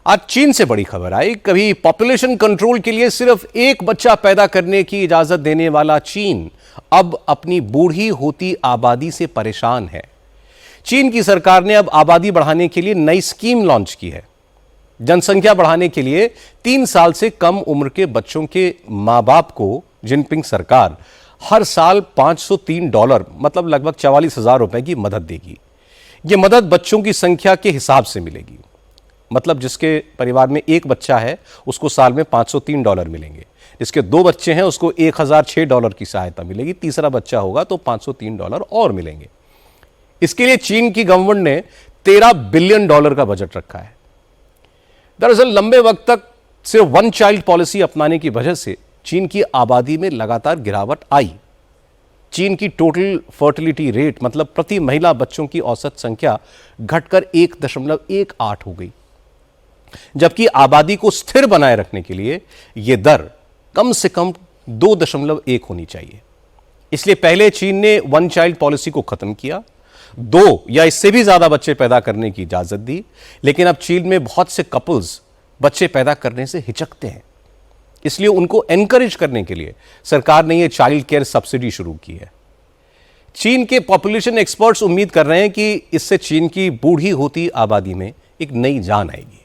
आज चीन से बड़ी खबर आई। कभी पॉपुलेशन कंट्रोल के लिए सिर्फ एक बच्चा पैदा करने की इजाजत देने वाला चीन अब अपनी बूढ़ी होती आबादी से परेशान है। चीन की सरकार ने अब आबादी बढ़ाने के लिए नई स्कीम लॉन्च की है। जनसंख्या बढ़ाने के लिए 3 साल से कम उम्र के बच्चों के मां बाप को जिनपिंग सरकार हर साल $503 मतलब लगभग 44,000 रुपए की मदद देगी। यह मदद बच्चों की संख्या के हिसाब से मिलेगी। मतलब जिसके परिवार में एक बच्चा है उसको साल में $503 मिलेंगे, जिसके 2 बच्चे हैं उसको $1,006 की सहायता मिलेगी, तीसरा बच्चा होगा तो $503 और मिलेंगे। इसके लिए चीन की गवर्नमेंट ने $13 बिलियन का बजट रखा है। दरअसल लंबे वक्त तक सिर्फ वन चाइल्ड पॉलिसी अपनाने की वजह से चीन की आबादी में लगातार गिरावट आई। चीन की टोटल फर्टिलिटी रेट मतलब प्रति महिला बच्चों की औसत संख्या घटकर 1.18 हो गई, जबकि आबादी को स्थिर बनाए रखने के लिए यह दर कम से कम 2.1 होनी चाहिए। इसलिए पहले चीन ने वन चाइल्ड पॉलिसी को खत्म किया, 2 या इससे भी ज्यादा बच्चे पैदा करने की इजाजत दी। लेकिन अब चीन में बहुत से कपल्स बच्चे पैदा करने से हिचकते हैं, इसलिए उनको एनकरेज करने के लिए सरकार ने यह चाइल्ड केयर सब्सिडी शुरू की है। चीन के पॉपुलेशन एक्सपर्ट्स उम्मीद कर रहे हैं कि इससे चीन की बूढ़ी होती आबादी में एक नई जान आएगी।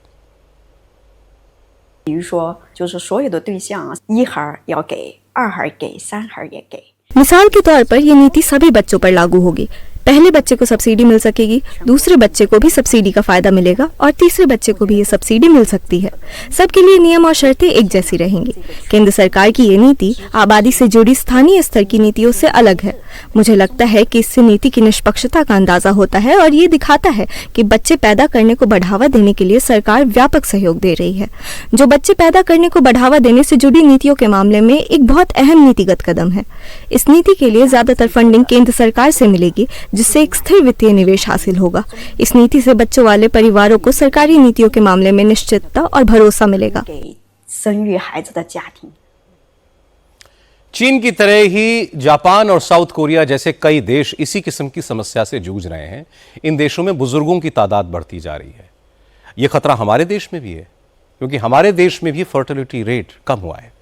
比如说，就是所有的对象，1孩要给，2孩给，3孩也给。 मिसाल के तौर पर ये नीति सभी बच्चों पर लागू होगी। पहले बच्चे को सब्सिडी मिल सकेगी, दूसरे बच्चे को भी सब्सिडी का फायदा मिलेगा और तीसरे बच्चे को भी ये सब्सिडी मिल सकती है। सबके लिए नियम और शर्तें एक जैसी रहेंगी। केंद्र सरकार की ये नीति आबादी से जुड़ी स्थानीय स्तर की नीतियों से अलग है। मुझे लगता है कि इससे नीति की निष्पक्षता का अंदाजा होता है और ये दिखाता है कि बच्चे पैदा करने को बढ़ावा देने के लिए सरकार व्यापक सहयोग दे रही है, जो बच्चे पैदा करने को बढ़ावा देने से जुड़ी नीतियों के मामले में एक बहुत अहम नीतिगत कदम है। इस नीति के लिए ज्यादातर फंडिंग केंद्र सरकार से मिलेगी, जिससे एक स्थिर वित्तीय निवेश हासिल होगा। इस नीति से बच्चों वाले परिवारों को सरकारी नीतियों के मामले में निश्चितता और भरोसा मिलेगा। 生育孩子的家庭。 चीन की तरह ही जापान और साउथ कोरिया जैसे कई देश इसी किस्म की समस्या से जूझ रहे हैं। इन देशों में बुजुर्गों की तादाद बढ़ती जा रही है। यह खतरा हमारे देश में भी है, क्योंकि हमारे देश में भी फर्टिलिटी रेट कम हुआ है।